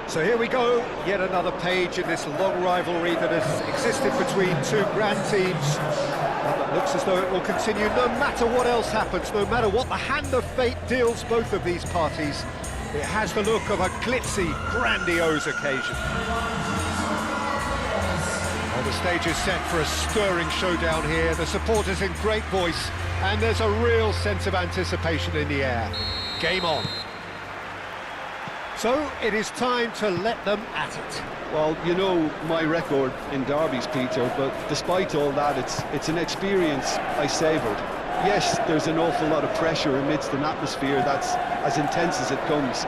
So here we go, yet another page in this long rivalry that has existed between two grand teams. And it looks as though it will continue no matter what else happens, no matter what the hand of fate deals both of these parties. It has the look of a glitzy, grandiose occasion. Well, the stage is set for a stirring showdown here. The supporters in great voice, and there's a real sense of anticipation in the air. Game on. So, it is time to let them at it. Well, you know my record in derbies, Peter, but despite all that, it's an experience I savoured. Yes, there's an awful lot of pressure amidst an atmosphere that's as intense as it comes.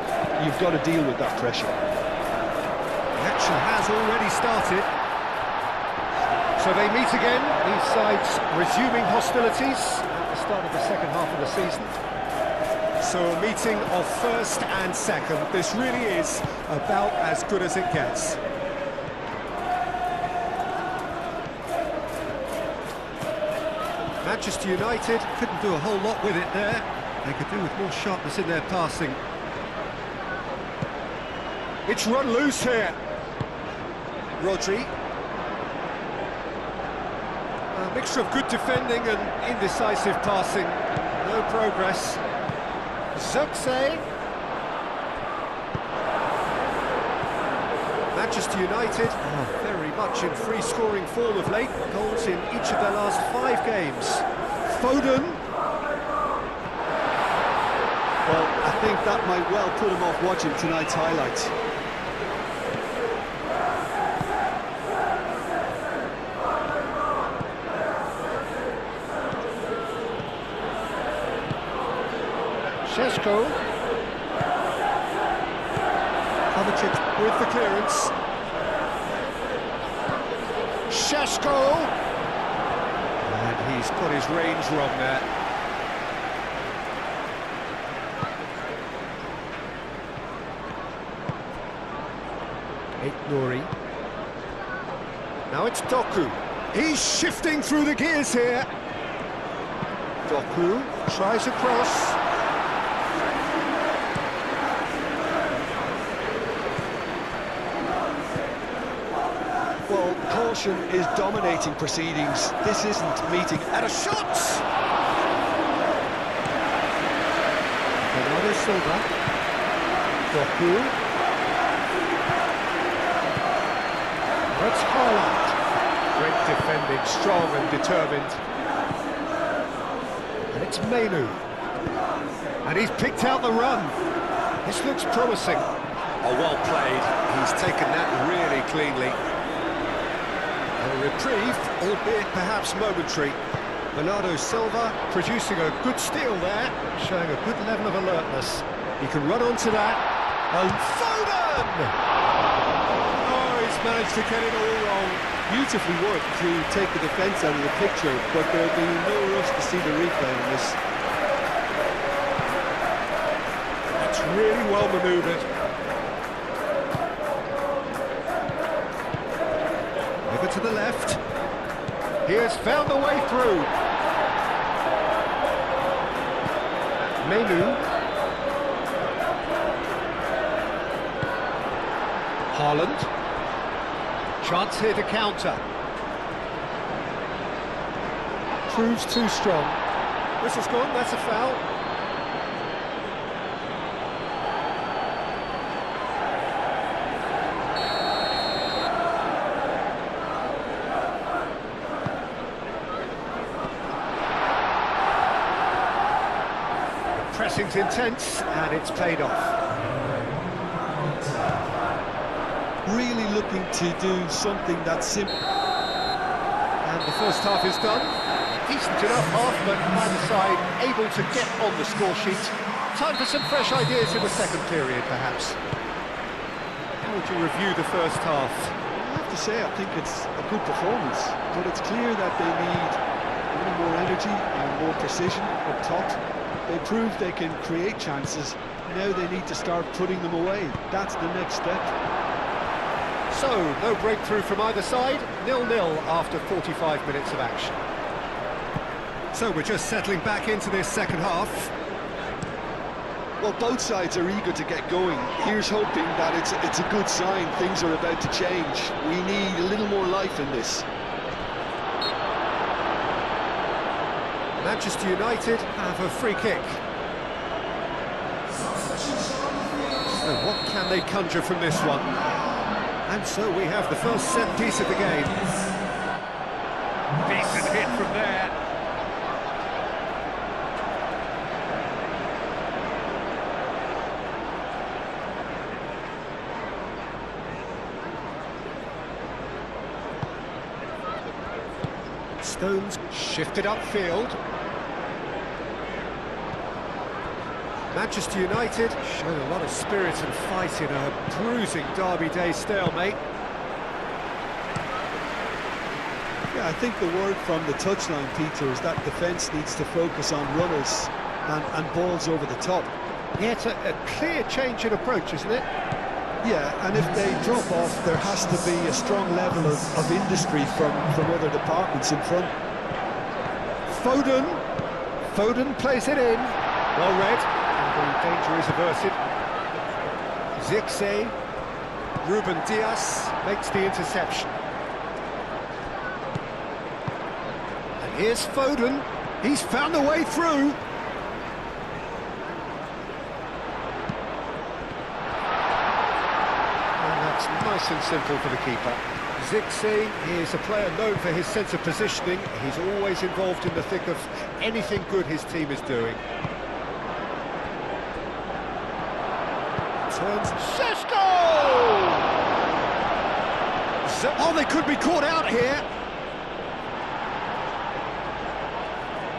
You've got to deal with that pressure. The action has already started. So they meet again, these sides resuming hostilities at the start of the second half of the season. So a meeting of first and second. This really is about as good as it gets. Manchester United couldn't do a whole lot with it there. They could do with more sharpness in their passing. It's run loose here. Rodri. A mixture of good defending and indecisive passing. No progress. Zirkzee. Manchester United are very much in free-scoring form of late. Goals in each of their last 5 games. Foden. Well, I think that might well put him off watching tonight's highlights. Šeško. Kovacic with the clearance. Šeško. And he's got his range wrong there. Nouri. Now it's Doku. He's shifting through the gears here. Doku tries a cross. Well, caution is dominating proceedings. This isn't meeting. And a shot! Bernardo Silva. Doku. That's Perjalan. Great defending, strong and determined. And it's Menu. And he's picked out the run. This looks promising. Oh, well played. He's taken that really cleanly. A reprieve, albeit perhaps momentary. Bernardo Silva producing a good steal there, showing a good level of alertness. He can run onto that. And Foden! Managed to get it all wrong. Beautifully worked to take the defence out of the picture, but there'll be no rush to see the replay on this. That's really well manoeuvred. Over to the left. He has found the way through. Menu. Haaland. Chance here to counter. Proves too strong. Whistle's gone, that's a foul. The pressing's intense, and it's paid off. Really looking to do something that's simple. And the first half is done. Decent enough half, but neither side able to get on the score sheet. Time for some fresh ideas in the second period, perhaps. How would you review the first half? I have to say, I think it's a good performance, but it's clear that they need a little more energy and more precision up top. They proved they can create chances. Now they need to start putting them away. That's the next step. So, no breakthrough from either side, 0-0 after 45 minutes of action. So we're just settling back into this second half. Well, both sides are eager to get going. Here's hoping that it's a good sign. Things are about to change. We need a little more life in this. Manchester United have a free kick. So what can they conjure from this one? And so we have the first set piece of the game. Decent hit from there. Stones shifted upfield. Manchester United showed a lot of spirit and fight in a bruising Derby Day stalemate. Yeah, I think the word from the touchline, Peter, is that defence needs to focus on runners and balls over the top. Yeah, it's a clear change in approach, isn't it? Yeah, and if they drop off, there has to be a strong level of industry from other departments in front. Foden plays it in. Well read, and the danger is averted. Zirkzee, Ruben Dias makes the interception. And here's Foden, he's found a way through. Nice and simple for the keeper. Zirkzee is a player known for his sense of positioning. He's always involved in the thick of anything good his team is doing. Turns. Sesko! Oh, they could be caught out here.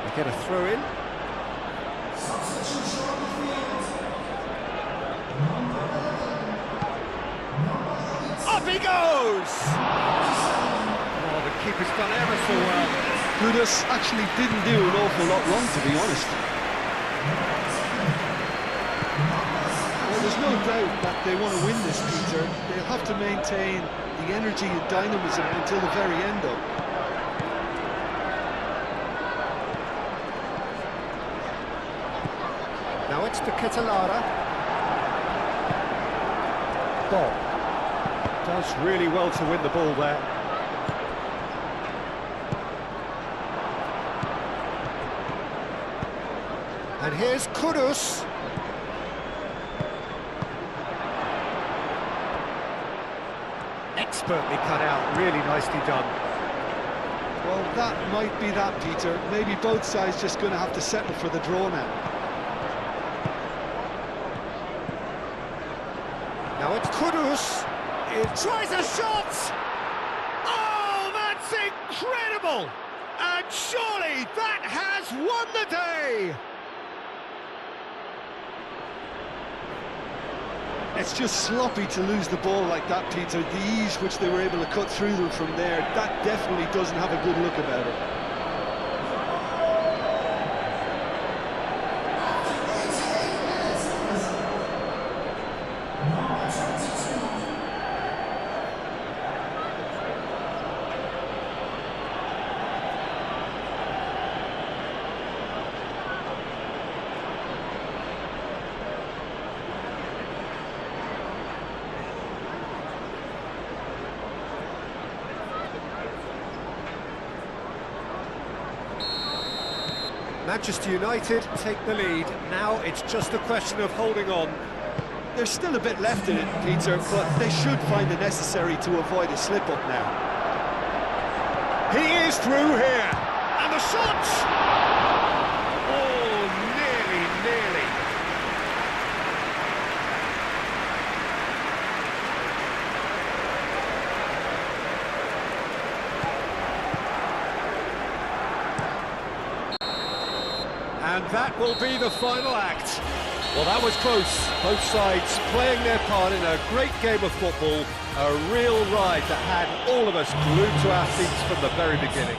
They get a throw in. Up he goes! Oh, the keeper's done ever so well. Kudus actually didn't do an awful lot wrong, to be honest. Well, there's no doubt that they want to win this, Peter. They'll have to maintain the energy and dynamism until the very end, though. Now it's to Catalara. Ball. Does really well to win the ball there. And here's Kudus. Expertly cut out, really nicely done. Well, that might be that, Peter. Maybe both sides just going to have to settle for the draw now. Now it's Kudus. It tries a shot! Oh, that's incredible! And surely that has won the day! It's just sloppy to lose the ball like that, Peter. The ease which they were able to cut through them from there, that definitely doesn't have a good look about it. Manchester United take the lead. Now it's just a question of holding on. There's still a bit left in it, Peter, but they should find it necessary to avoid a slip-up now. He is through here. And the shot! Oh, nearly. And that will be the final act. Well, that was close. Both sides playing their part in a great game of football. A real ride that had all of us glued to our seats from the very beginning.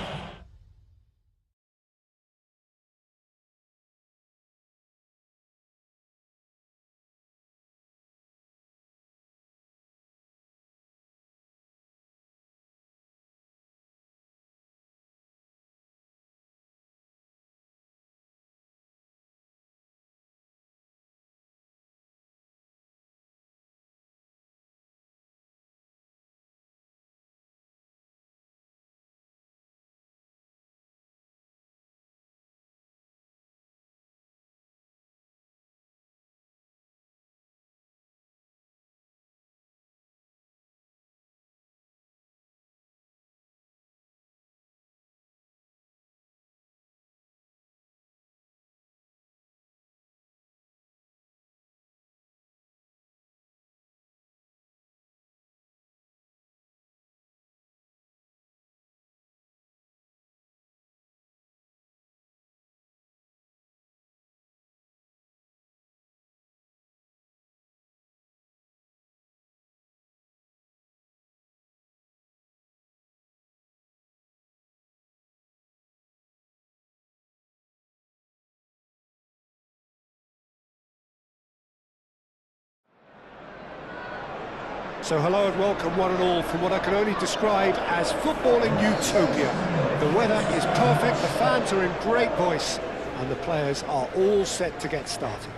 So hello and welcome one and all from what I can only describe as footballing utopia. The weather is perfect, the fans are in great voice, and the players are all set to get started.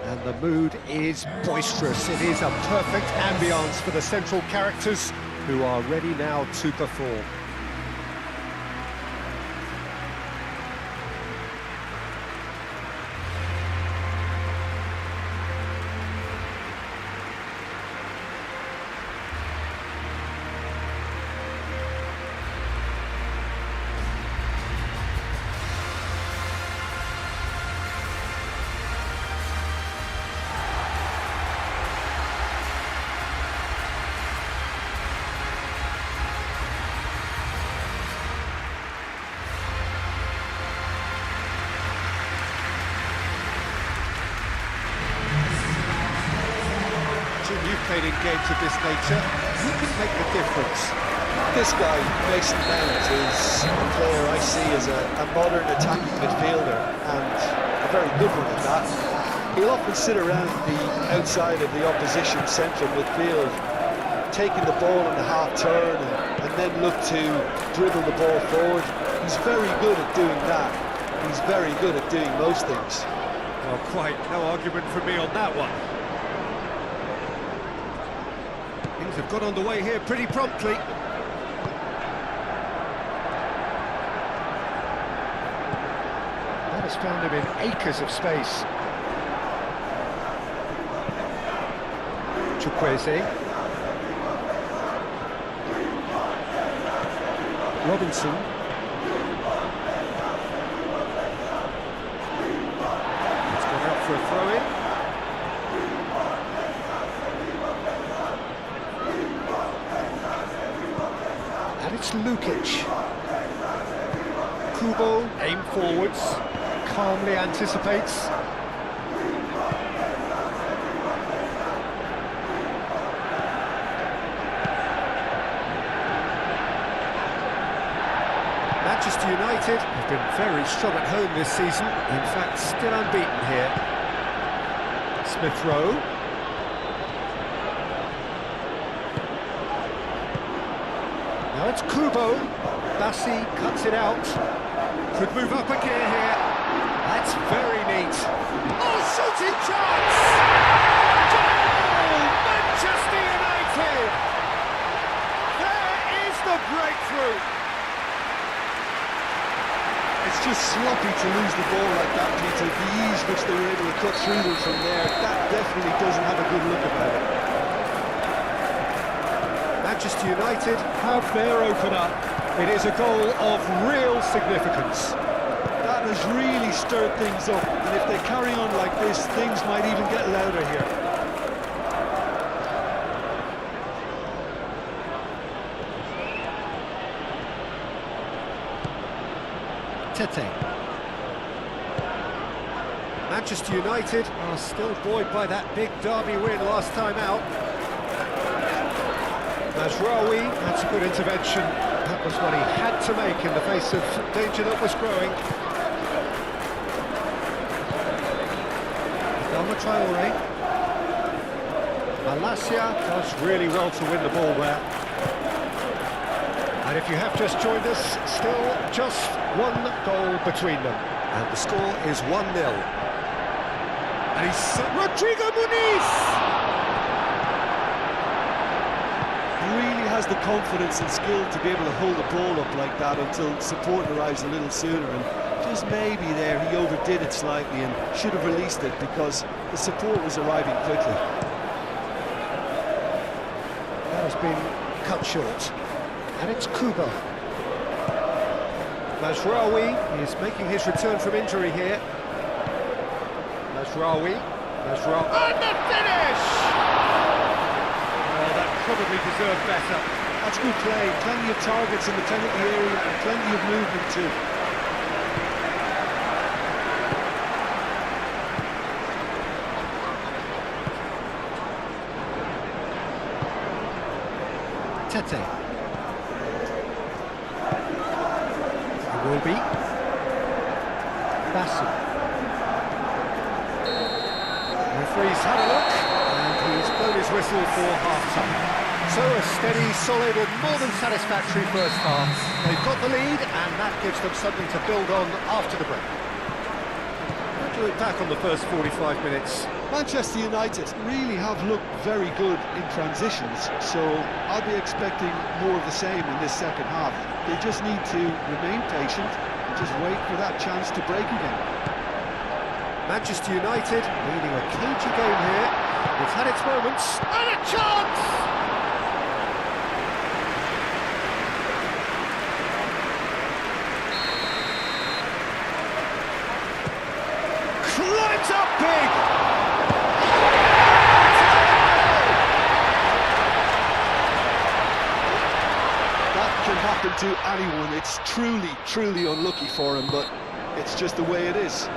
And the mood is boisterous. It is a perfect ambience for the central characters who are ready now to perform. You've played in games of this nature. Who can make the difference? This guy, Mason Mount, is a player I see as a modern attacking midfielder, and a very good one at that. He'll often sit around the outside of the opposition central midfield, taking the ball in the half turn and then look to dribble the ball forward. He's very good at doing that. He's very good at doing most things. Well, quite no argument from me on that one. Things have got underway here pretty promptly. That has found him in acres of space. Chukwueze. Robinson. It's gone out for a throw-in. And it's Lukic. Kubo, aim forwards, calmly anticipates. Manchester United have been very strong at home this season, in fact still unbeaten here. Smith Rowe. Now it's Kubo. Bassi cuts it out. Could move up a gear here. That's very neat. Oh, shooting chance! Goal! Manchester United! There is the breakthrough! It's just sloppy to lose the ball like that, Peter. The ease which they were able to cut through them from there, that definitely doesn't have a good look about it. Manchester United have their opener. It is a goal of real significance. That has really stirred things up, and if they carry on like this, things might even get louder here. Tete. Manchester United are still buoyed by that big derby win last time out. Mazraoui, that's a good intervention. That was what he had to make in the face of danger that was growing. Adama Traore. Malacia does really well to win the ball there. And if you have just joined us, still just one goal between them. And the score is 1-0. And he's Rodrigo Muniz! Really has the confidence and skill to be able to hold the ball up like that until support arrives a little sooner, and just maybe there he overdid it slightly and should have released it because the support was arriving quickly. That has been cut short, and it's Kubo. Mazraoui is making his return from injury here. Mazraoui, and the finish! Probably deserved better. That's good play, plenty of targets in the penalty area and plenty of movement too. Tete. It will be. Bassi. referee's had a look, and he's blown his whistle for half-time. So a steady, solid and more than satisfactory first half. They've got the lead, and that gives them something to build on after the break. How do you look back on the first 45 minutes? Manchester United really have looked very good in transitions, so I'll be expecting more of the same in this second half. They just need to remain patient and just wait for that chance to break again. Manchester United leading a cagey game here. It's had its moments, and a chance! Climbs up big! That can happen to anyone. It's truly unlucky for him, but it's just the way it is.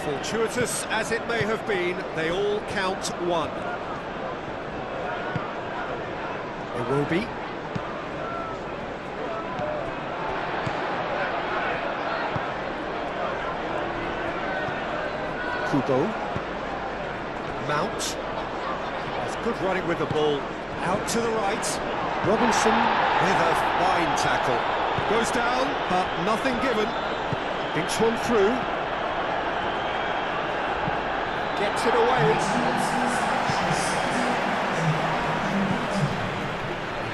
Fortuitous as it may have been, they all count one. It will be. Kubo. Mount. That's good running with the ball. Out to the right. Robinson with a fine tackle. Goes down, but nothing given. Inch one through. Gets it away.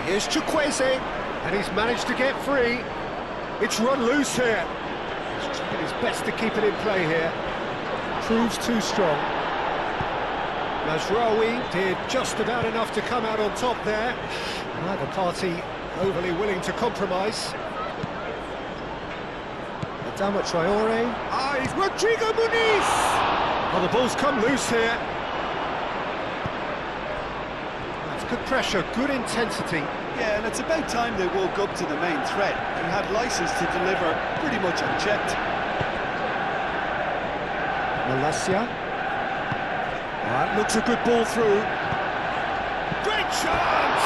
Here's Chukwueze, and he's managed to get free. It's run loose here. He's trying his best to keep it in play here. Proves too strong. Mazraoui did just about enough to come out on top there. Neither party overly willing to compromise. Adama Traore. It's Rodrigo Muniz! Oh, the ball's come loose here. That's good pressure, good intensity. Yeah, and it's about time they woke up to the main threat. He had licence to deliver pretty much unchecked. Malacia. That looks a good ball through. Great chance!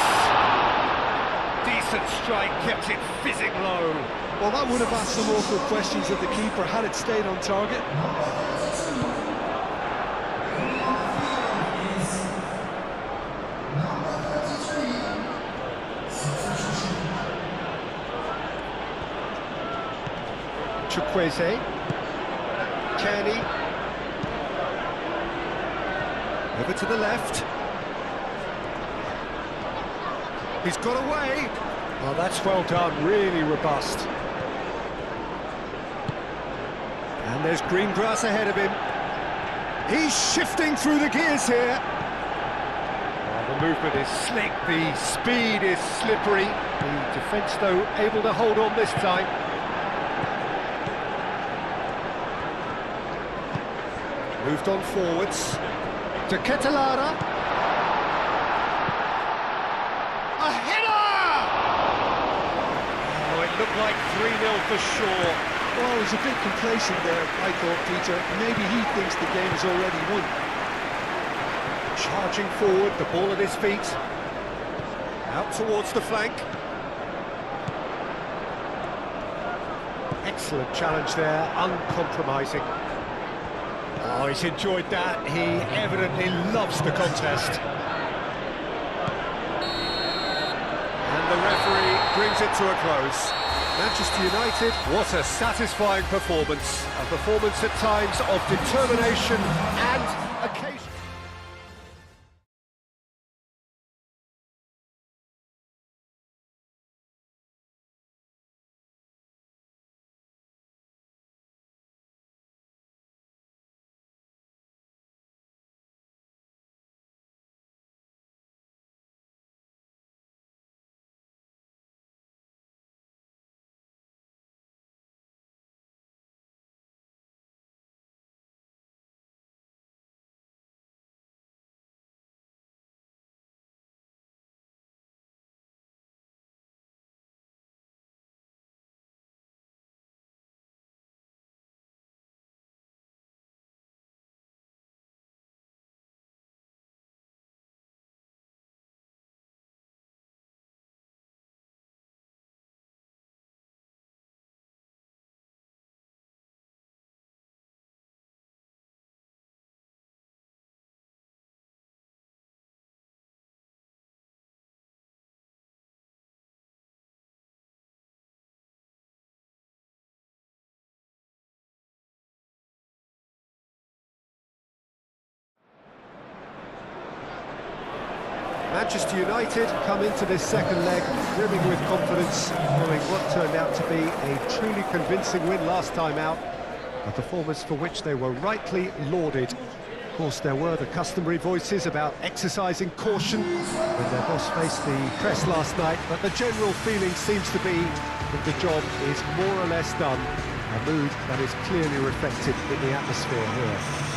Decent strike, kept it fizzing low. Well, that would have asked some awkward questions of the keeper had it stayed on target. Chukwueze. Kenny. Over to the left. He's got away. Oh, that's well done, really robust. And there's green grass ahead of him. He's shifting through the gears here. Oh, the movement is slick, the speed is slippery. The defence, though, able to hold on this time. Moved on forwards. To Ketelara. A header! Oh, it looked like 3-0 for sure. Well, he's a bit complacent there, I thought, Peter. Maybe he thinks the game is already won. Charging forward, the ball at his feet. Out towards the flank. Excellent challenge there, uncompromising. Oh, he's enjoyed that. He evidently loves the contest. And the referee brings it to a close. Manchester United, what a satisfying performance. A performance at times of determination and occasion. Manchester United come into this second leg brimming with confidence, following what turned out to be a truly convincing win last time out, a performance for which they were rightly lauded. Of course, there were the customary voices about exercising caution when their boss faced the press last night, but the general feeling seems to be that the job is more or less done, a mood that is clearly reflected in the atmosphere here.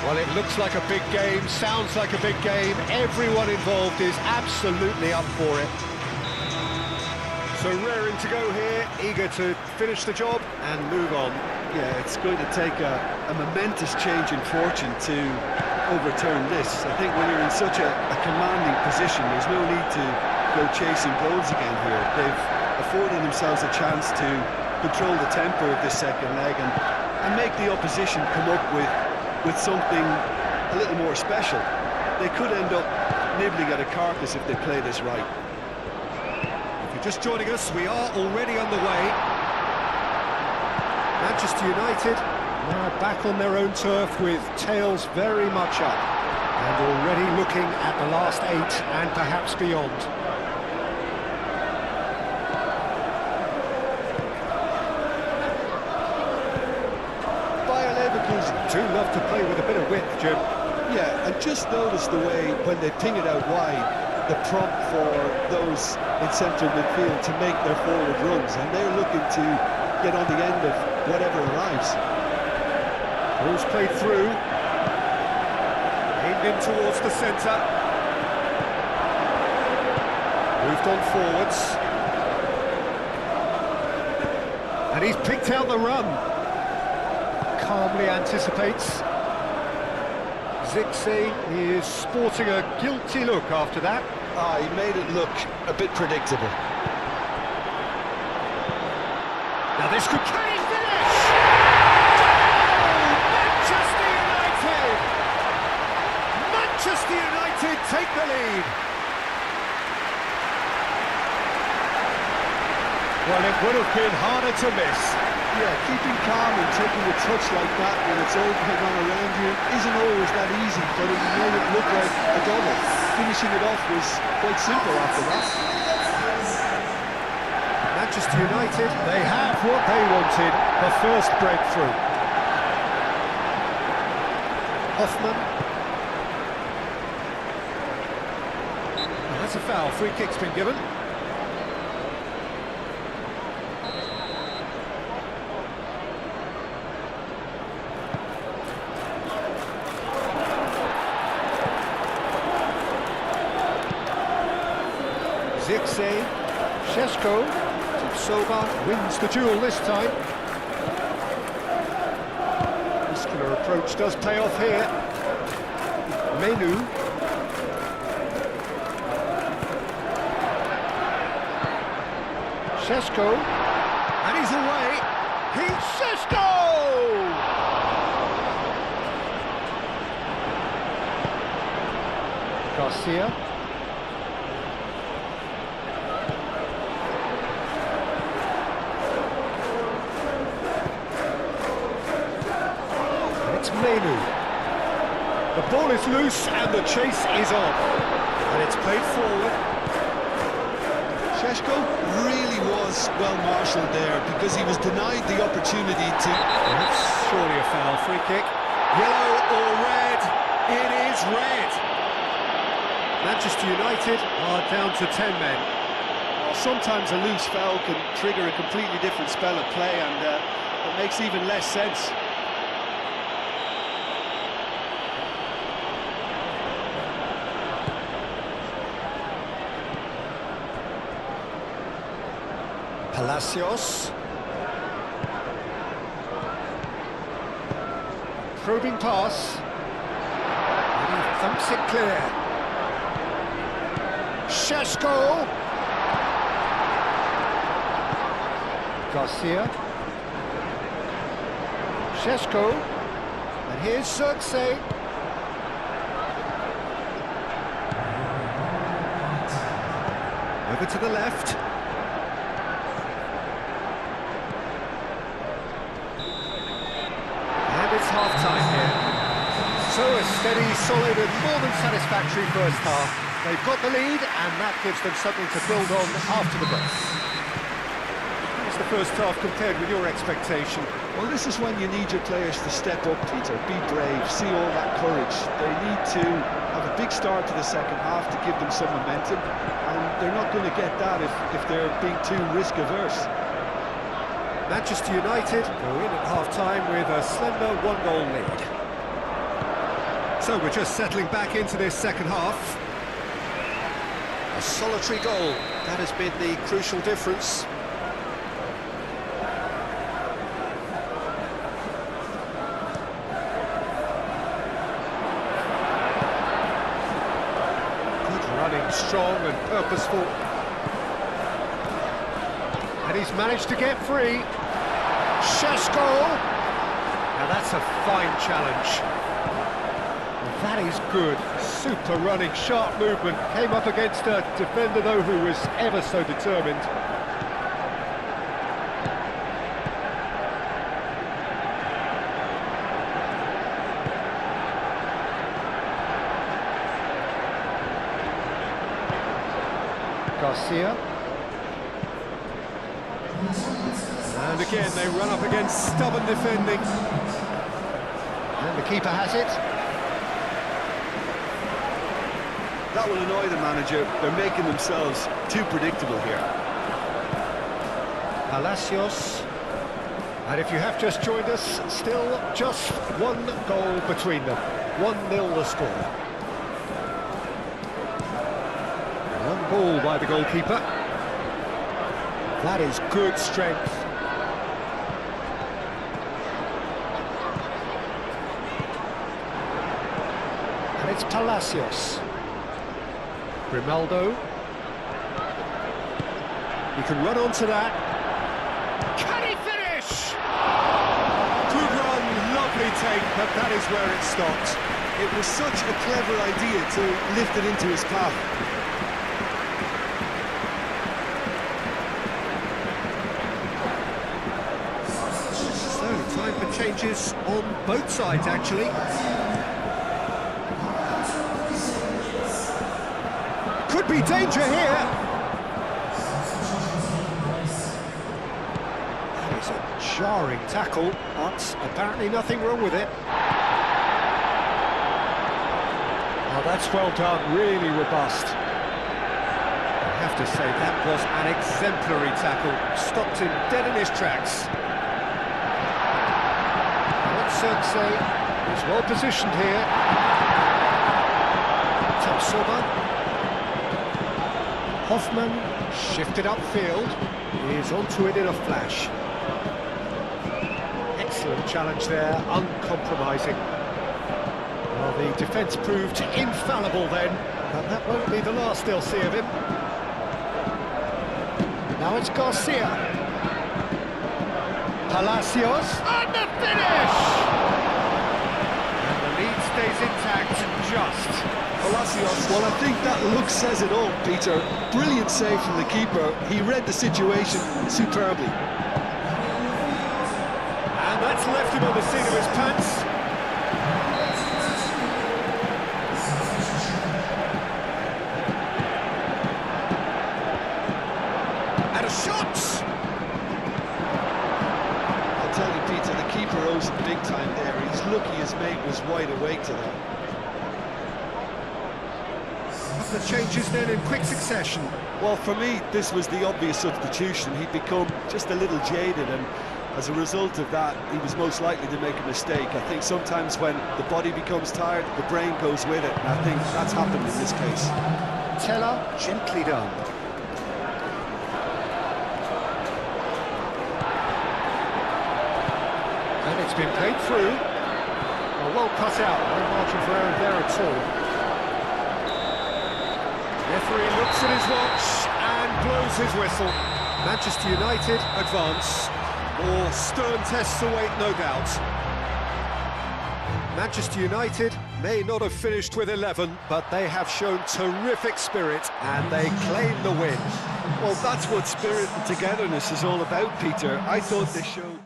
Well, it looks like a big game, sounds like a big game. Everyone involved is absolutely up for it. So raring to go here, eager to finish the job and move on. Yeah, it's going to take a momentous change in fortune to overturn this. I think when you're in such a commanding position, there's no need to go chasing goals again here. They've afforded themselves a chance to control the tempo of this second leg and make the opposition come up with something a little more special. They could end up nibbling at a carcass if they play this right. If you're just joining us, we are already underway. Manchester United now back on their own turf with tails very much up and already looking at the last 8 and perhaps beyond. Do love to play with a bit of width, Jim. Yeah, and just notice the way when they ping it out wide, the prompt for those in central midfield to make their forward runs, and they're looking to get on the end of whatever arrives. Ball's played through. Aimed in towards the centre. Moved on forwards. And he's picked out the run. Calmly anticipates. Zirkzee is sporting a guilty look after that. He made it look a bit predictable. Now this could... Can he finish? Manchester United! Manchester United take the lead. Well, it would have been harder to miss. Yeah, keeping calm and taking a touch like that when it's all going on around you isn't always that easy, but it made it look like a double. Finishing it off was quite simple after that. Manchester United, They have what they wanted, the first breakthrough. Hoffman. Well, that's a foul, free kick's been given. Zirkzee, Šeško, Soba wins the duel this time. Muscular approach does pay off here. Menu. Šeško, And he's away. He's Šeško! Garcia. Menu. The ball is loose and the chase is on. And it's played forward. Šeško really was well marshalled there because he was denied the opportunity to... That's surely a foul, free kick. Yellow or red? It is red. Manchester United are down to 10 men. Sometimes a loose foul can trigger a completely different spell of play, and it makes even less sense. Palacios. Probing pass. And he thumps it clear. Šeško. Garcia. Šeško. And here's Zirkzee. Over to the left. It's half-time here. So a Steady, solid and more than satisfactory first half. They've got the lead and that gives them something to build on after the break. How's the first half compared with your expectation? Well, this is when you need your players to step up, Peter, be brave, see all that courage. They need to have a big start to the second half to give them some momentum, and they're not going to get that if they're being too risk-averse. Manchester United go in at half-time with a slender one-goal lead. So we're just settling back into this second half. A solitary goal, that has been the crucial difference. Running strong and purposeful. And he's managed to get free. Šeško! Now that's a fine challenge. Well, that is good. Super running, sharp movement. Came up against a defender, though, who was ever so determined. Garcia. And again, they run up against stubborn defending. And the keeper has it. That will annoy the manager. They're making themselves too predictable here. Palacios. And if you have just joined us, still just one goal between them. 1-0 the score. One ball by the goalkeeper. That is good strength. And it's Palacios. Grimaldo. He can run onto that. Can he finish? Good run, lovely take, but that is where it stopped. It was such a clever idea to lift it into his path. So, time for changes on both sides, actually. Could be danger here. That is a jarring tackle, but apparently nothing wrong with it. Oh, that's well done, really robust. I have to say, that was an exemplary tackle. Stopped him dead in his tracks. Sensei is well positioned here. Tapsoba. Hoffman shifted upfield. Is onto it in a flash. Excellent challenge there, uncompromising. Well, the defence proved infallible then, but that won't be the last they'll see of him. Now it's Garcia. Palacios, and the finish! And the lead stays intact, just. Palacios, well, I think that look says it all, Peter. Brilliant save from the keeper. He read the situation superbly. And that's left him on the seat of his pants. And a shot! I'll tell you, Peter, the keeper owes him big time there. He's lucky his mate was wide awake to that. The changes then in quick succession. Well, for me, this was the obvious substitution. He'd become just a little jaded, and as a result of that, he was most likely to make a mistake. I think sometimes when the body becomes tired, the brain goes with it, and I think that's happened in this case. Teller, gently done. And it's been played through. Well cut out, no margin for error there at all. Referee looks at his watch and blows his whistle. Manchester United advance. More stern tests await, no doubt. Manchester United may not have finished with 11, but they have shown terrific spirit and they claim the win. Well, that's what spirit and togetherness is all about, Peter. I thought they showed...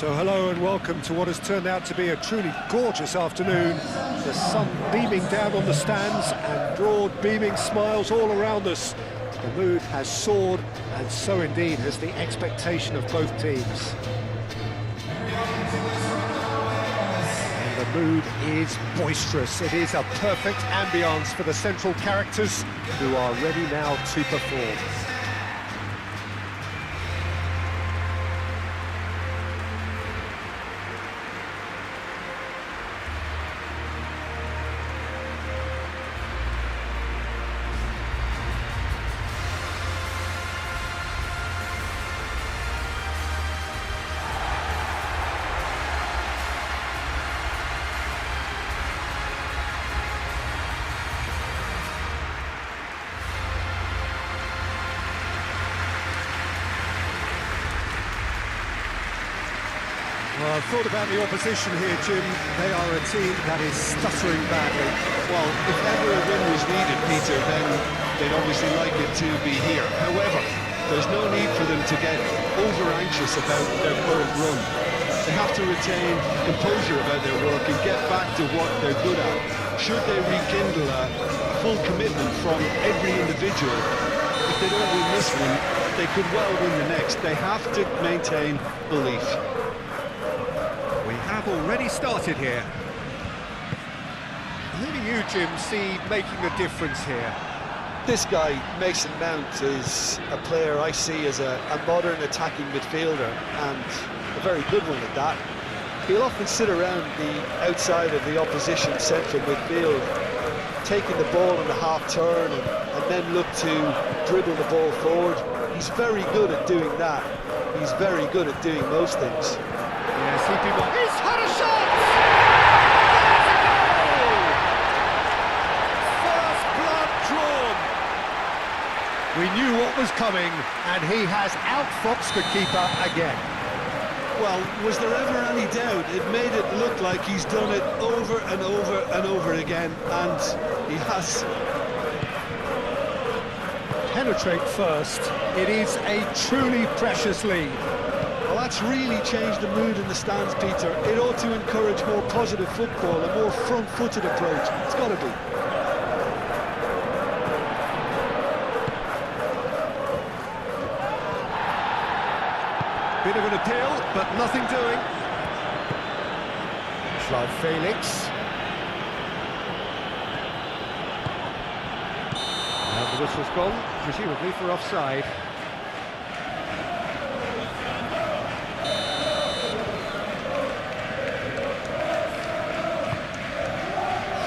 So hello and welcome to what has turned out to be a truly gorgeous afternoon. The sun beaming down on the stands and broad beaming smiles all around us. The mood has soared, and so indeed has the expectation of both teams. And the mood is boisterous. It is a perfect ambience for the central characters who are ready now to perform. Well, I've thought about the opposition here, Jim. They are a team that is stuttering badly. Well, if ever a win was needed, Peter, then they'd obviously like it to be here. However, there's no need for them to get over-anxious about their current run. They have to retain composure about their work and get back to what they're good at. Should they rekindle a full commitment from every individual, if they don't win this one, they could well win the next. They have to maintain belief. We have already started here. Who do you, Jim, see making the difference here? This guy, Mason Mount, is a player I see as a modern attacking midfielder, and a very good one at that. He'll often sit around the outside of the opposition central midfield, taking the ball in the half turn and then look to dribble the ball forward. He's very good at doing that. He's very good at doing most things. Yes, he's had a shot! First blood drawn. We knew what was coming, and he has outfoxed the keeper again. Well, was there ever any doubt? It made it look like he's done it over and over and over again, and he has. Penetrate first. It is a truly precious lead. Well, that's really changed the mood in the stands, Peter. It ought to encourage more positive football, a more front-footed approach. It's got to be. Bit of an appeal, but nothing doing. João Felix. And the whistle's gone, presumably for offside.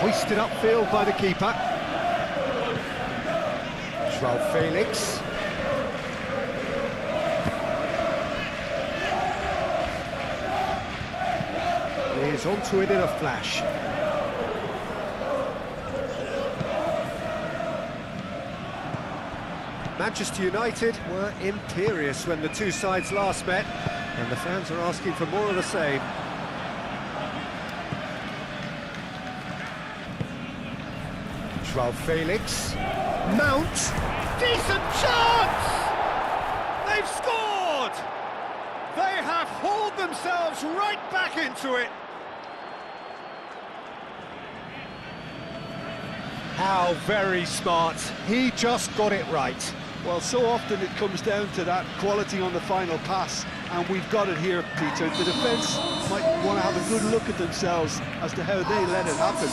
Hoisted upfield by the keeper. João Felix. He's onto it in a flash. Manchester United were imperious when the two sides last met, and the fans are asking for more of the same. João Felix. Mount. Decent chance! They've scored! They have hauled themselves right back into it. How very smart. He just got it right. Well, so often it comes down to that quality on the final pass, and we've got it here, Peter. The defence might want to have a good look at themselves as to how they let it happen.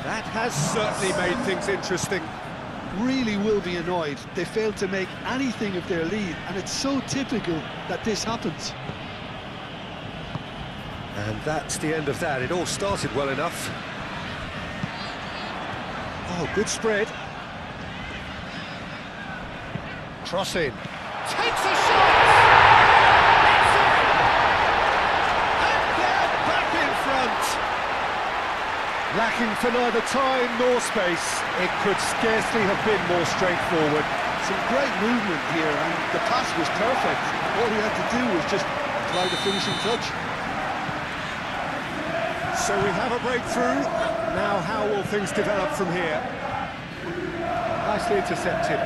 That has certainly made things interesting. Really will be annoyed. They failed to make anything of their lead, and it's so typical that this happens. And that's the end of that. It all started well enough. Oh, good spread. Crossing. Takes a shot! It's in! And they're back in front! Lacking for neither time nor space. It could scarcely have been more straightforward. Some great movement here, and the pass was perfect. All he had to do was just apply the finishing touch. So we have a breakthrough. Now how will things develop from here? Nicely intercepted.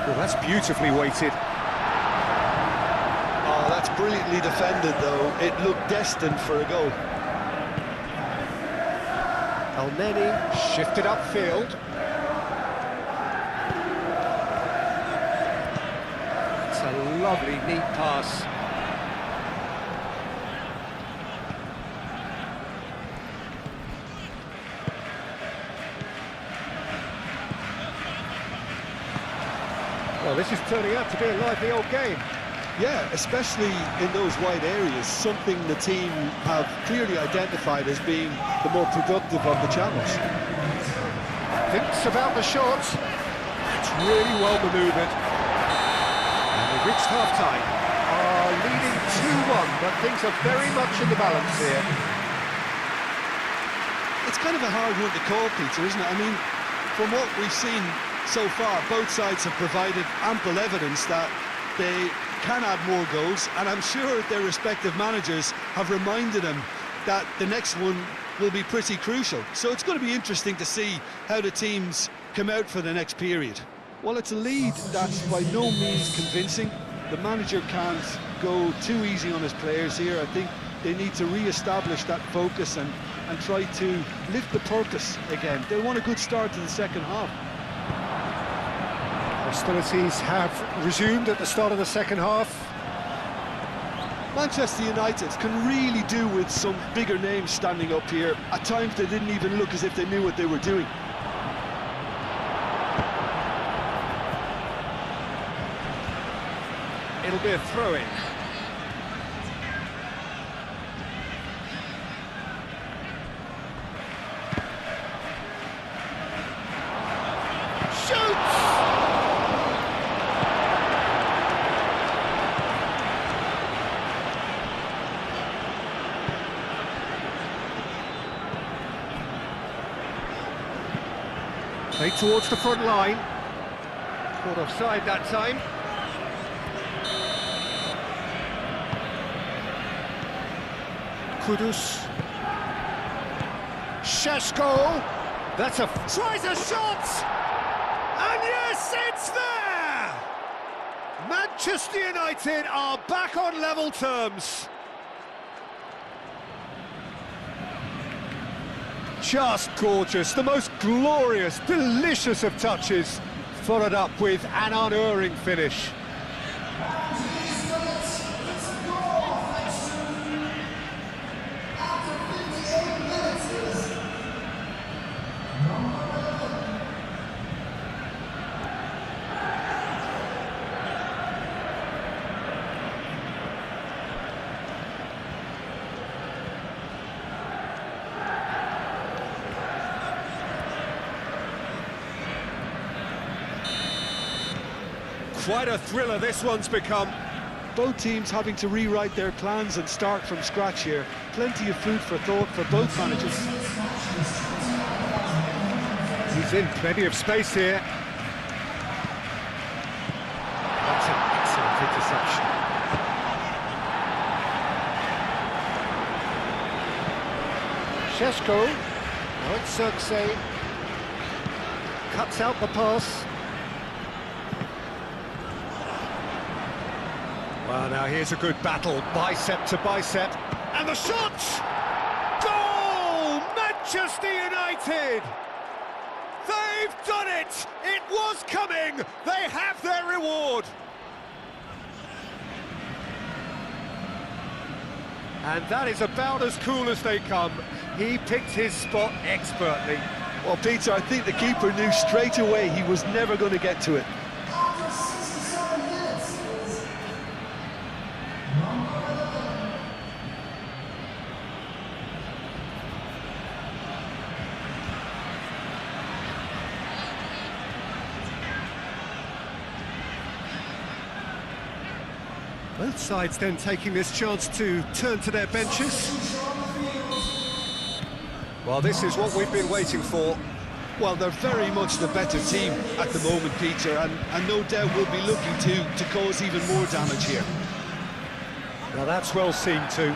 Well, that's beautifully weighted. Oh, brilliantly defended, though. It looked destined for a goal. Elneny shifted upfield. It's a lovely, neat pass. Well, this is turning out to be a lively old game. Yeah, especially in those wide areas, something the team have clearly identified as being the more productive of the channels. Thinks about the shot. It's really well manoeuvred. And we've reached half-time. Are leading 2-1, but things are very much in the balance here. It's kind of a hard one to call, Peter, isn't it? I mean, from what we've seen so far, both sides have provided ample evidence that they can add more goals, and I'm sure their respective managers have reminded them that the next one will be pretty crucial. So it's going to be interesting to see how the teams come out for the next period. Well, it's a lead that's by no means convincing. The manager can't go too easy on his players here. I think they need to re-establish that focus and try to lift the purpose again. They want a good start to the second half. Hostilities have resumed at the start of the second half. Manchester United can really do with some bigger names standing up here. At times they didn't even look as if they knew what they were doing. It'll be a throw-in. Played towards the front line. Caught offside that time. Kudus. Šeško. That's a... Tries a shot! And yes, it's there! Manchester United are back on level terms. Just gorgeous, the most glorious, delicious of touches, followed up with an unerring finish. Quite a thriller this one's become. Both teams having to rewrite their plans and start from scratch here. Plenty of food for thought for both managers. He's in plenty of space here. That's an excellent interception. Šeško. Now it's Circe. Cuts out the pass. Well, now here's a good battle, bicep to bicep, and the shot! Goal! Manchester United! They've done it! It was coming! They have their reward! And that is about as cool as they come. He picked his spot expertly. Well, Peter, I think the keeper knew straight away he was never going to get to it. Both sides then taking this chance to turn to their benches. Well, this is what we've been waiting for. Well, they're very much the better team at the moment, Peter, and no doubt will be looking to cause even more damage here. Now that's well seen too.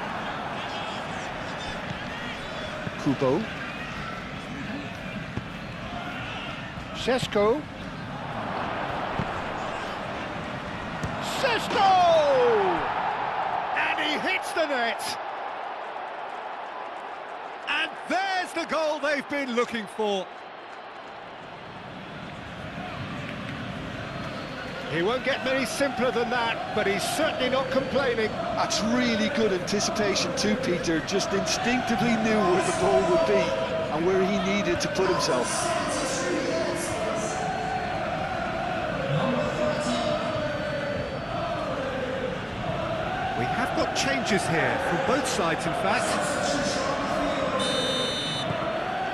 Kubo. Šeško. Šeško! the net. And there's the goal they've been looking for. He won't get many simpler than that, but he's certainly not complaining. That's really good anticipation too, Peter. Just instinctively knew where the ball would be and where he needed to put himself. We have got changes here from both sides, in fact.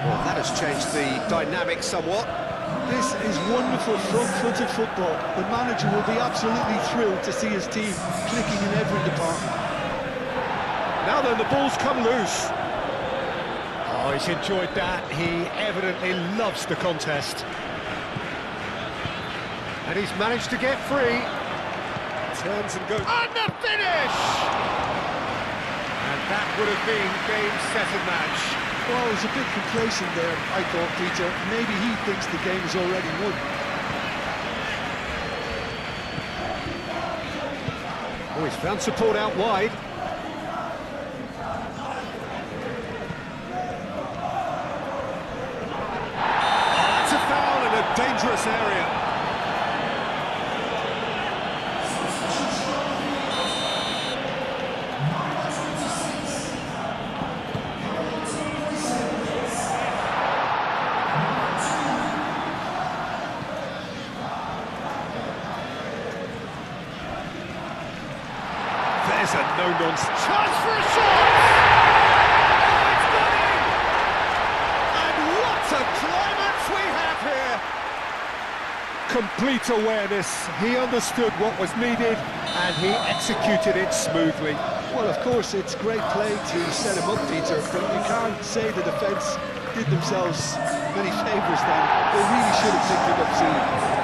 Well, that has changed the dynamic somewhat. This is wonderful front-footed football. The manager will be absolutely thrilled to see his team clicking in every department. Now then, the ball's come loose. Oh, he's enjoyed that. He evidently loves the contest. And he's managed to get free. Turns and goes. And the finish! And that would have been game, set and match. Well, he's a bit complacent there, I thought, Peter. Maybe he thinks the game is already won. Oh, he's found support out wide. That's a foul in a dangerous area. There's a no-nonsense chance for a shot! Oh, it's gone in! And what a climax we have here! Complete awareness. He understood what was needed and he executed it smoothly. Well, of course, it's great play to set him up, Peter, but you can't say the defence did themselves many favours then. They really should have picked it up soon.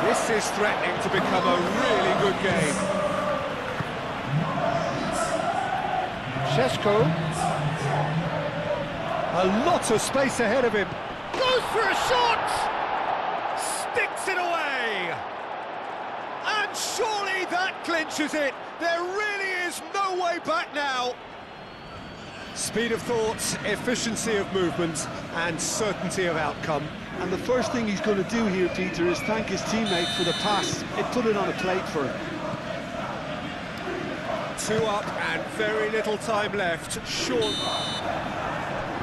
This is threatening to become a really good game. Šeško. A lot of space ahead of him. Goes for a shot! Sticks it away! And surely that clinches it. There really is no way back now. Speed of thought, efficiency of movement, and certainty of outcome. And the first thing he's going to do here, Peter, is thank his teammate for the pass. It put it on a plate for him. 2 up and very little time left. Sean.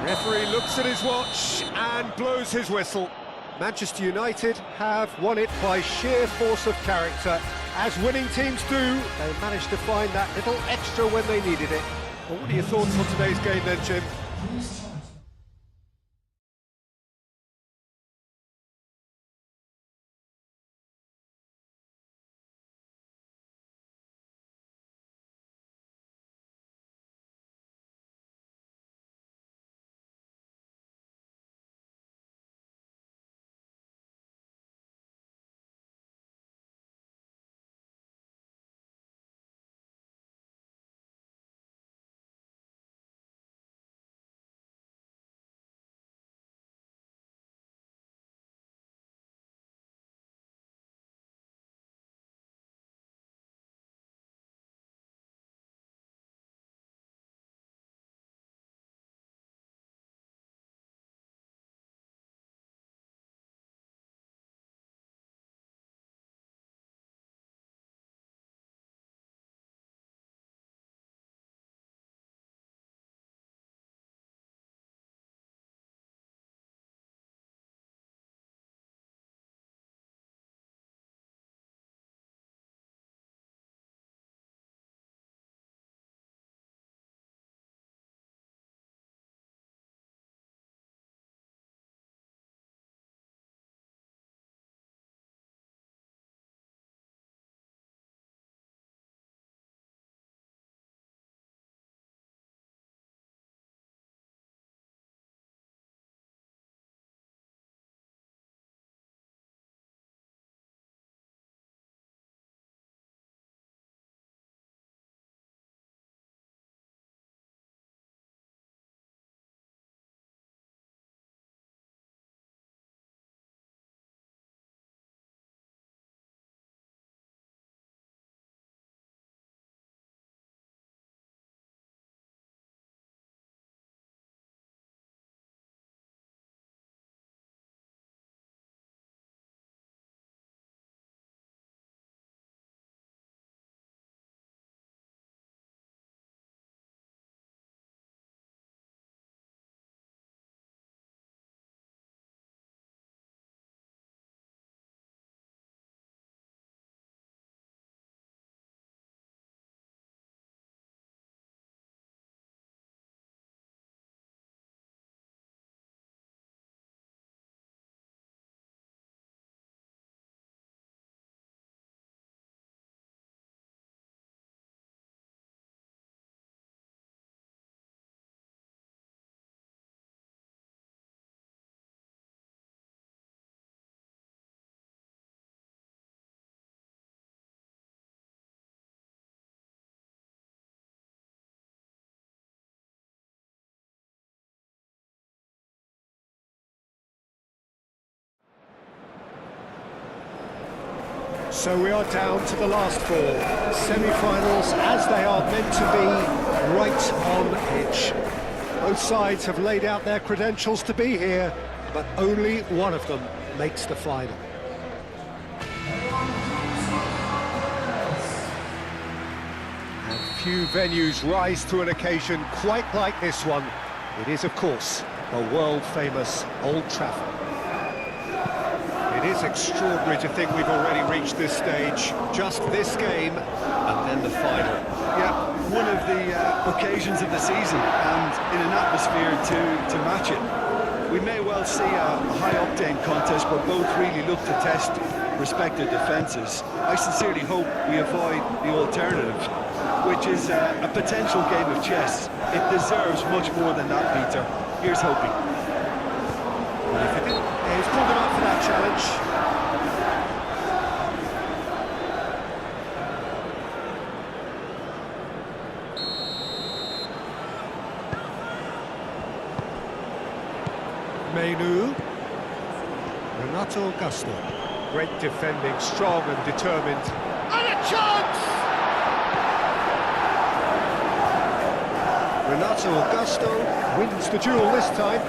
Referee looks at his watch and blows his whistle. Manchester United have won it by sheer force of character. As winning teams do, they managed to find that little extra when they needed it. Well, what are your thoughts on today's game then, Jim? So we are down to the last four, semi-finals as they are meant to be, right on edge. Both sides have laid out their credentials to be here, but only one of them makes the final. And few venues rise to an occasion quite like this one. It is, of course, the world-famous Old Trafford. It is extraordinary to think we've already reached this stage. Just this game, and then the final. Yeah, one of the occasions of the season, and in an atmosphere to match it. We may well see a high-octane contest where both really look to test respective defences. I sincerely hope we avoid the alternative, which is a potential game of chess. It deserves much more than that, Peter. Here's hoping. He's pulled him up for that challenge. Menu. Renato Augusto. Great defending, strong and determined. And a chance! Renato Augusto wins the duel this time.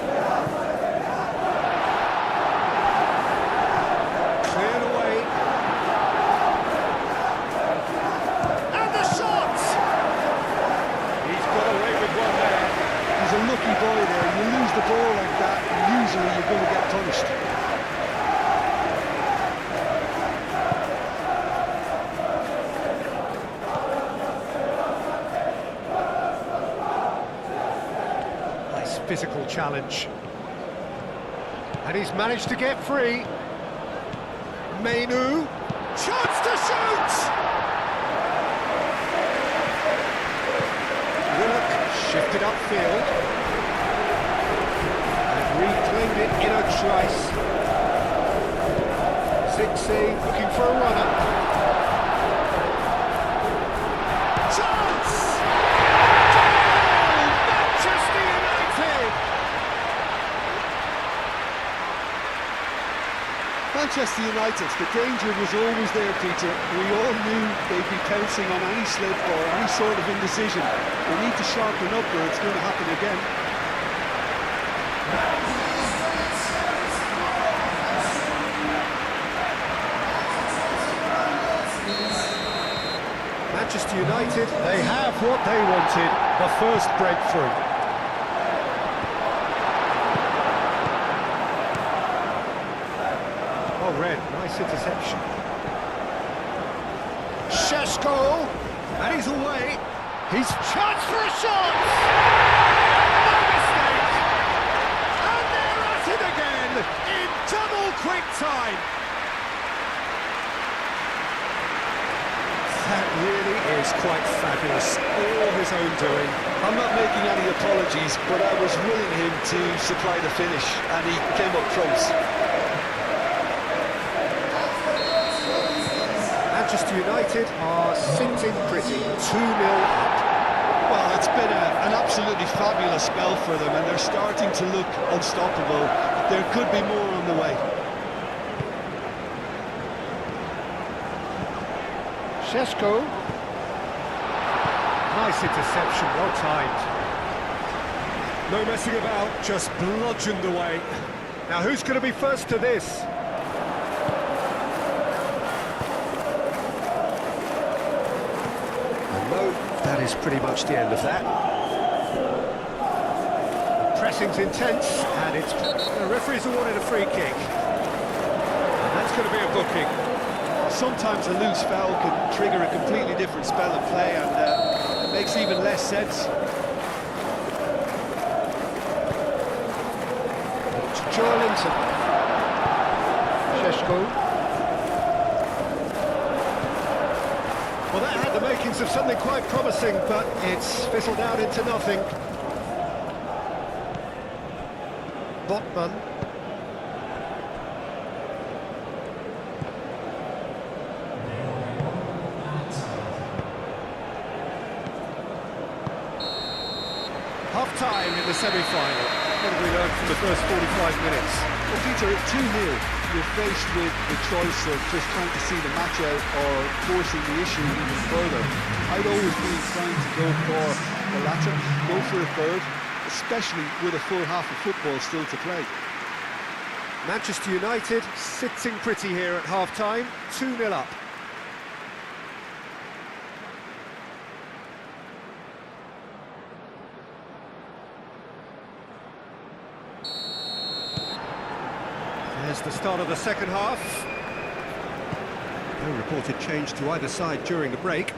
Cleared away. And the shot! He's got away with one there. He's a lucky boy there. You lose the ball like that, and usually you're going to get punished. Nice physical challenge. And he's managed to get free. Menu. Chance to shoot! Willock shifted upfield. And reclaimed it in a trice. Zixi looking for a runner. Chance! Manchester United! Manchester United, the danger was always there, Peter. We all knew they'd be pouncing on any slip or any sort of indecision. They need to sharpen up or it's going to happen again. Manchester United, they have what they wanted, the first breakthrough. Oh, Red, nice interception. Šeško, and he's away. He's chance for a shot! No mistake! And they're at it again in double quick time. That really is quite fabulous, all his own doing. I'm not making any apologies, but I was willing him to supply the finish, and he came up close. Manchester United are sitting pretty, 2-0 up. Well, it's been an absolutely fabulous spell for them, and they're starting to look unstoppable. There could be more on the way. Šeško. Nice interception, well timed. No messing about, just bludgeoned away. Now who's going to be first to this? No, that is pretty much the end of that. The pressing's intense, and it's... The referee's awarded a free kick. And that's going to be a booking. Sometimes a loose foul can trigger a completely different spell of play, and it makes even less sense. Perjalan. Šeško. Well, that had the makings of something quite promising, but it's fizzled out into nothing. Botman. Half-time in the semi-final. What have we learned from the first 45 minutes? Well, Peter, at 2-0, you're faced with the choice of just trying to see the match out or forcing the issue even further. I'd always be inclined to go for the latter, go for a third, especially with a full half of football still to play. Manchester United sitting pretty here at half-time, 2-0 up. There's the start of the second half. No reported change to either side during the break.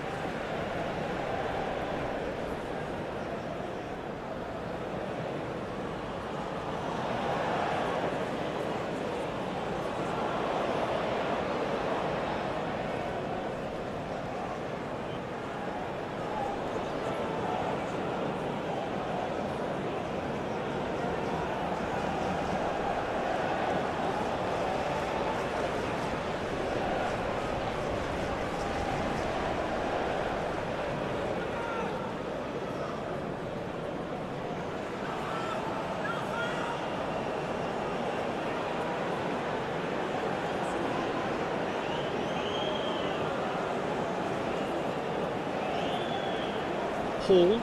Hall,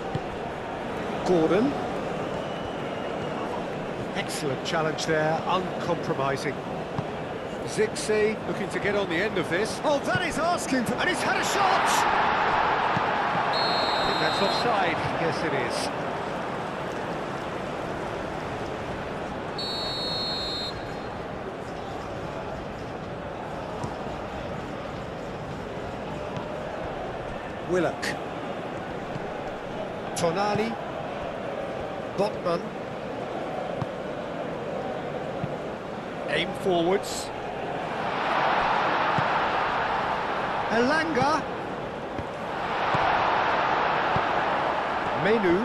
Gordon. Excellent challenge there, uncompromising. Zixi looking to get on the end of this. Oh, that is asking for... And he's had a shot! I think that's offside. Yes, it is. Willock. Tonali, Botman, aim forwards, Elanga, Menu.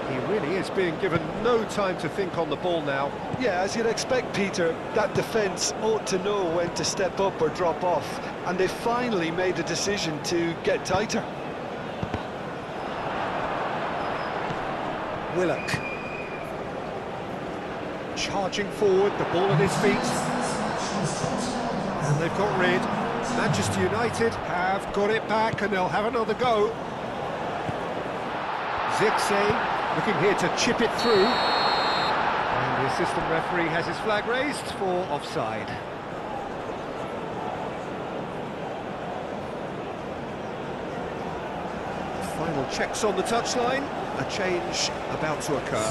He really is being given no time to think on the ball now. Yeah, as you'd expect, Peter, that defence ought to know when to step up or drop off, and they finally made a decision to get tighter. Willock. Charging forward, the ball at his feet. And they've got rid. Manchester United have got it back and they'll have another go. Zixi looking here to chip it through. And the assistant referee has his flag raised for offside. Final checks on the touchline. A change about to occur.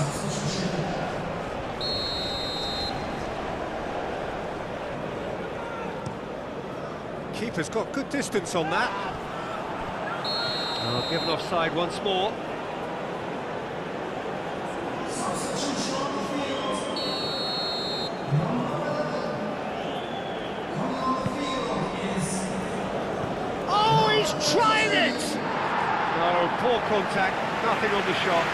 Keeper's got good distance on that. Oh, given offside once more. Oh, he's trying it! No, poor contact. Nothing on the shot.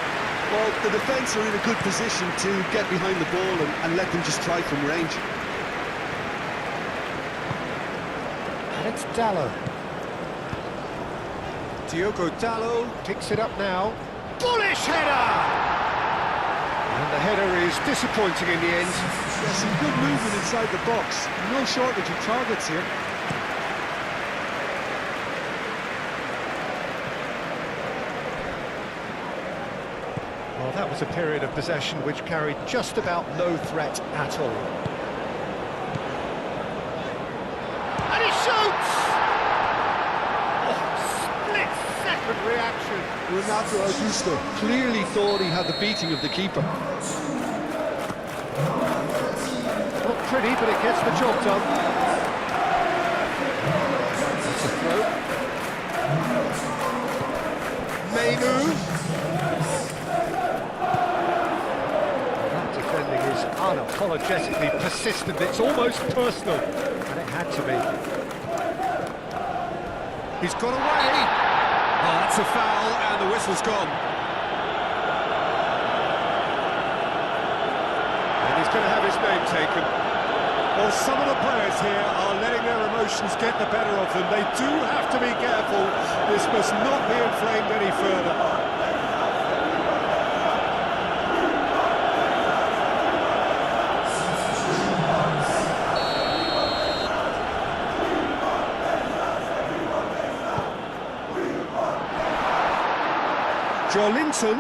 Well, the defence are in a good position to get behind the ball and let them just try from range. And it's Dallo. Diogo Dallo picks it up now. Bullish header! And the header is disappointing in the end. Yeah, some good movement inside the box. No shortage of targets here. Well, that was a period of possession which carried just about no threat at all. And he shoots! Oh, split-second reaction. Renato Augusto clearly thought he had the beating of the keeper. Not pretty, but it gets the job done. That's a throw. Menu. Unapologetically persistent, it's almost personal, and it had to be. He's got away! Oh, that's a foul, and the whistle's gone. And he's going to have his name taken. Well, some of the players here are letting their emotions get the better of them. They do have to be careful. This must not be inflamed any further. Jolinton.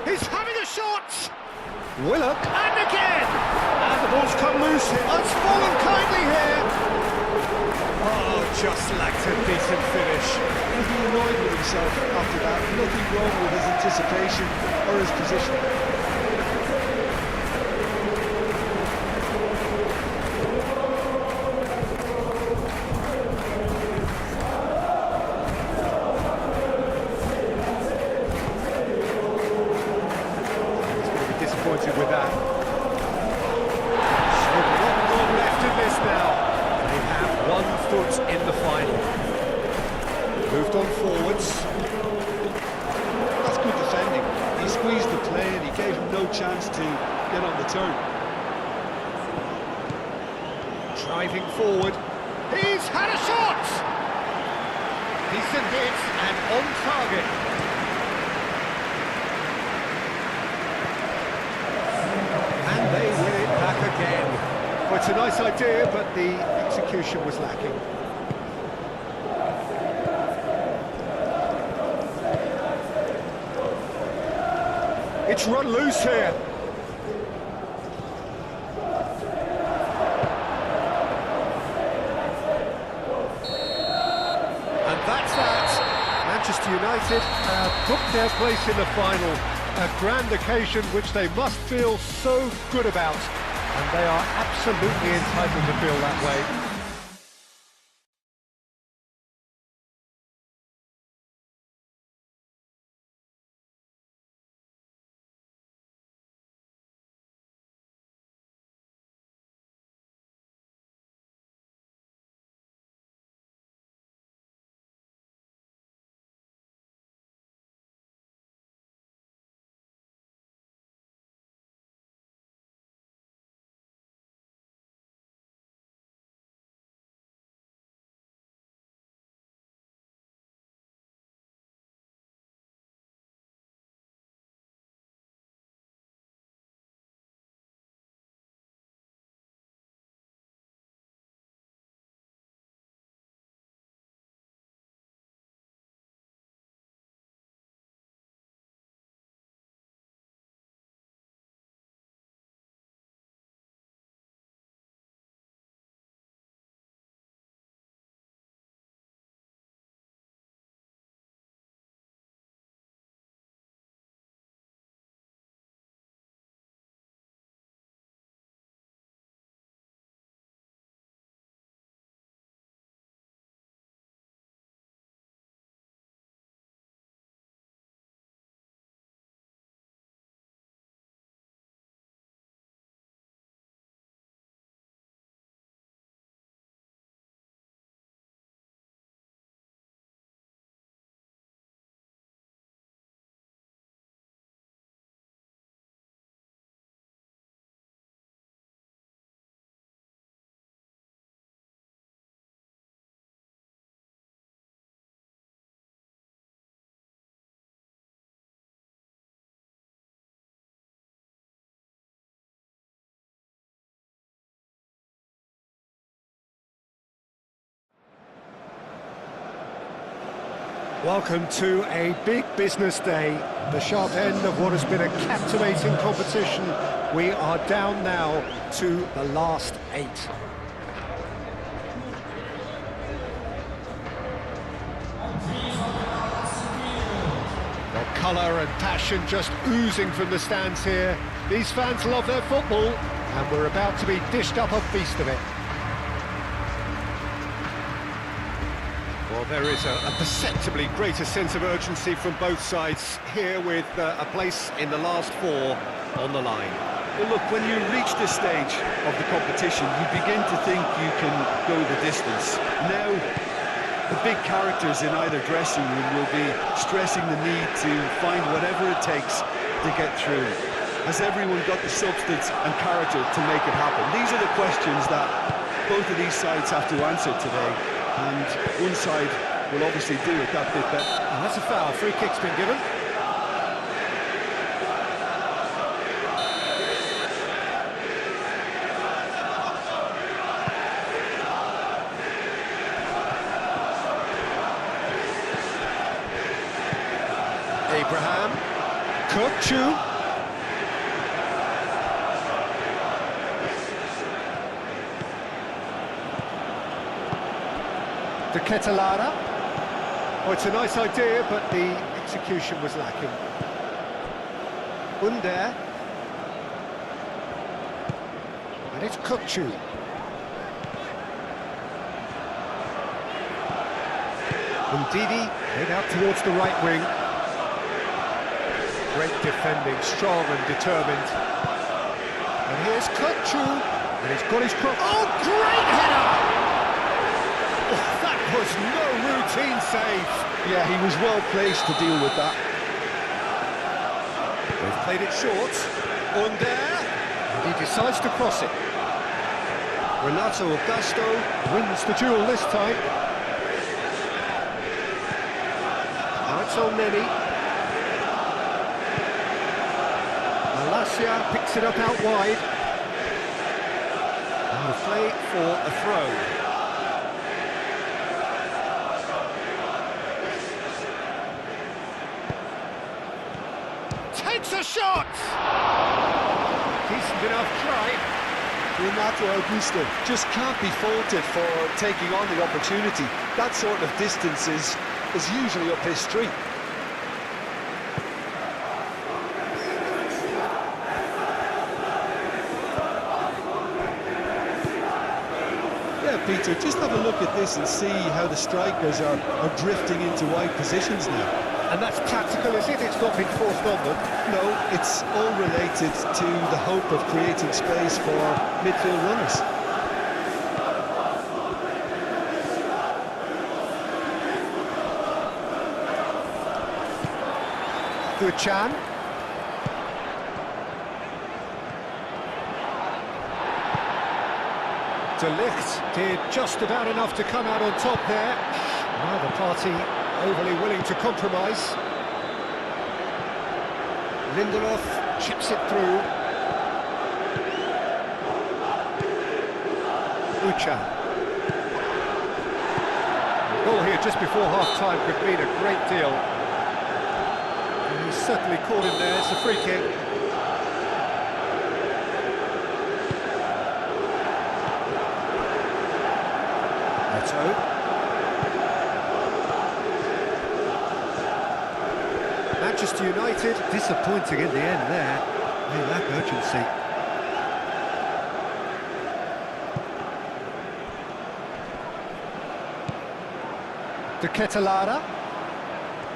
He's having a shot! Willock, and again! And the ball's come loose here. Oh, it's fallen kindly here! Oh, just lacked a decent finish. He'll be annoyed with himself after that. Nothing wrong with his anticipation or his position. Disappointed with that. With one goal left in this now. They have 1 foot in the final. Moved on forwards. That's good defending. He squeezed the play and he gave him no chance to get on the turn. Driving forward. He's had a shot! Decent hit and on target. And they win it back again. Well, it's a nice idea, but the execution was lacking. It's run loose here. And that's that. Manchester United booked their place in the final. A grand occasion which they must feel so good about. And they are absolutely entitled to feel that way. Welcome to a big business day the sharp end of what has been a captivating competition. We are down now to the last 8. Well, colour and passion just oozing from the stands here. These fans love their football, and we're about to be dished up a feast of it. Well, there is a perceptibly greater sense of urgency from both sides here, with a place in the last 4 on the line. Well, look, when you reach this stage of the competition, you begin to think you can go the distance. Now, the big characters in either dressing room will be stressing the need to find whatever it takes to get through. Has everyone got the substance and character to make it happen? These are the questions that both of these sides have to answer today. And one side will obviously do it that bit better. And that's a foul. Free kick's been given. Abraham. Kukçu. De Ketelara. Oh, it's a nice idea, but the execution was lacking. Under. And it's Kukçu. Ndidi head out towards the right wing. Great defending, strong and determined. And here's Kukçu. And he's got his cross. Oh, great header! That was no routine save. Yeah, he was well placed to deal with that. They've played it short. Under. And he decides to cross it. Renato Augusto wins the duel this time. Now it's Elneny. Malacia picks it up out wide. And the play for a throw. Takes a shot! Decent enough try. Renato Augusto just can't be faulted for taking on the opportunity. That sort of distance is usually up his street. Yeah, Peter, just have a look at this and see how the strikers are drifting into wide positions now. And that's tactical, is it? It's not been forced on them. No, it's all related to the hope of creating space for midfield runners. Perjalan. De Ligt did just about enough to come out on top there. Neither party overly willing to compromise. Lindelof chips it through. Perjalan. The goal here just before half-time could mean a great deal. And he's certainly caught him there. It's a free kick. Neto. Manchester United disappointing in the end there. They lack urgency. De Ketelara.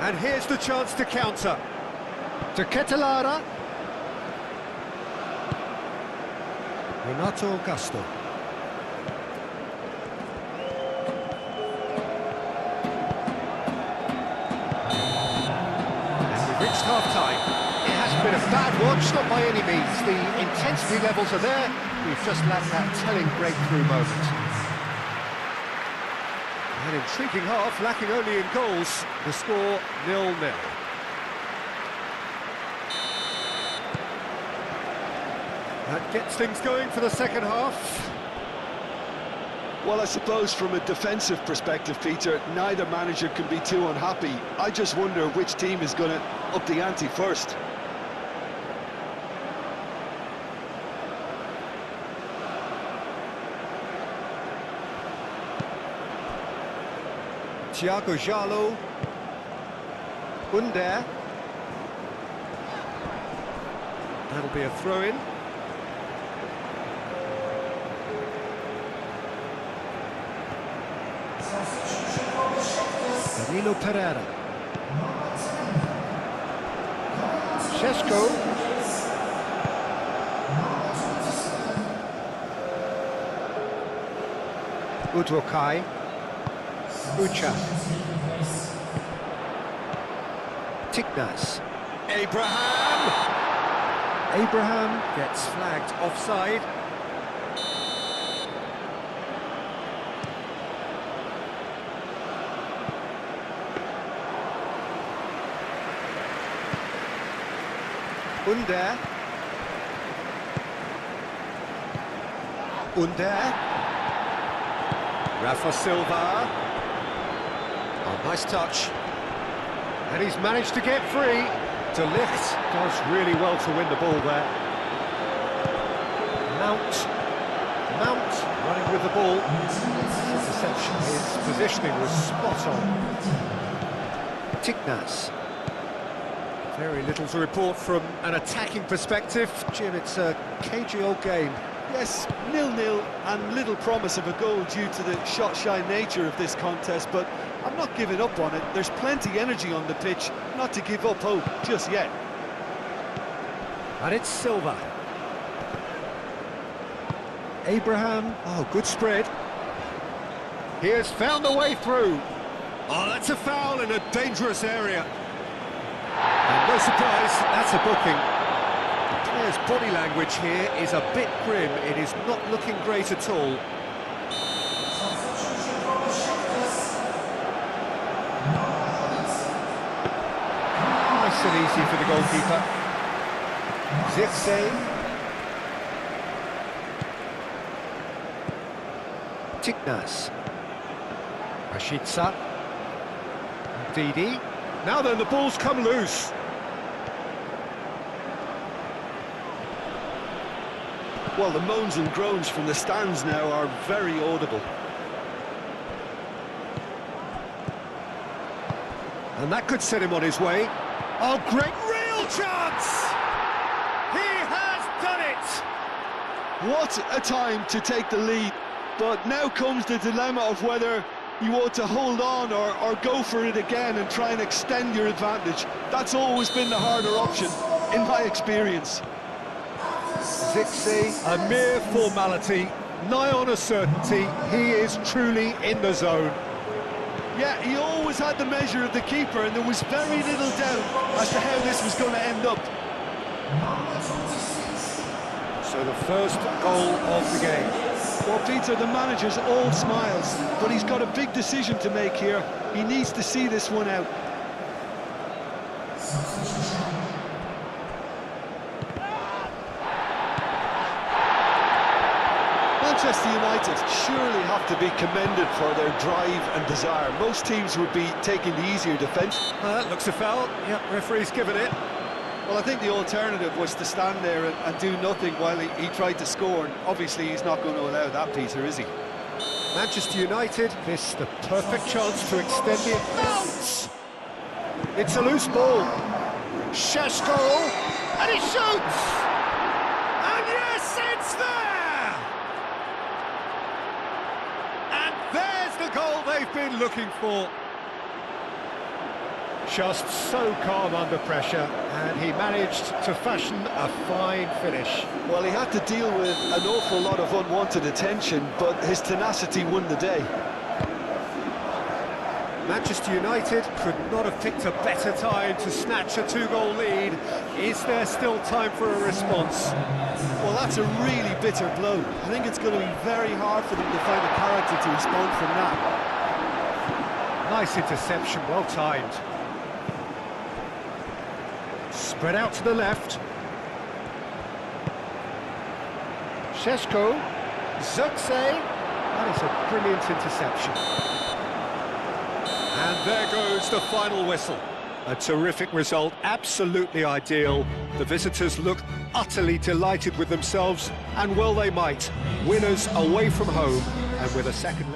And here's the chance to counter. De Ketelara. Renato Augusto. Reached half-time. It hasn't been a bad watch, not by any means. The intensity levels are there. We've just lacked that telling breakthrough moment. An intriguing half, lacking only in goals. The score 0-0. That gets things going for the second half. Well, I suppose from a defensive perspective, Peter, neither manager can be too unhappy. I just wonder which team is going to up the ante first. Thiago Jalo. Under. That'll be a throw-in. Danilo Pereira. Šeško. Udvokai. Ucha. Tignas. Abraham gets flagged offside. Under. Rafa Silva. Oh, nice touch. And he's managed to get free. De Ligt does really well to win the ball there. Mount running with the ball. Interception. His positioning was spot on. Tignas. Very little to report from an attacking perspective. Jim, it's a cagey old game. Yes, 0-0 and little promise of a goal due to the shot-shy nature of this contest, but I'm not giving up on it. There's plenty energy on the pitch, not to give up hope just yet. And it's Silva. Abraham, oh, good spread. He has found the way through. Oh, that's a foul in a dangerous area. And no surprise, that's a booking. The player's body language here is a bit grim. It is not looking great at all. Nice and easy for the goalkeeper. Zirkzee. Tignas. Rashica. Didi. Now then, the ball's come loose. Well, the moans and groans from the stands now are very audible. And that could set him on his way. Oh, great real chance! He has done it! What a time to take the lead. But now comes the dilemma of whether you want to hold on or go for it again and try and extend your advantage. That's always been the harder option, in my experience. Zirkzee, a mere formality, nigh on a certainty. He is truly in the zone. Yeah, he always had the measure of the keeper, and there was very little doubt as to how this was going to end up. So the first goal of the game. Well, Peter, the manager's all smiles, but he's got a big decision to make here. He needs to see this one out. Manchester United surely have to be commended for their drive and desire. Most teams would be taking the easier defence. That looks a foul. Yep, referee's given it. Well, I think the alternative was to stand there and do nothing while he tried to score. And obviously, he's not going to allow that, Peter, is he? Manchester United, this the perfect chance to extend the advance. It's a loose ball. Šeško, and he shoots! And yes, it's there! And there's the goal they've been looking for. Just so calm under pressure, and he managed to fashion a fine finish. Well, he had to deal with an awful lot of unwanted attention, but his tenacity won the day. Manchester United could not have picked a better time to snatch a two-goal lead. Is there still time for a response? Well, that's a really bitter blow. I think it's going to be very hard for them to find a character to respond from that. Nice interception, well timed. Spread out to the left. Šeško, Zirkzee, That is a brilliant interception. And there goes the final whistle. A terrific result, absolutely ideal. The visitors look utterly delighted with themselves, and well they might. Winners away from home, and with a second...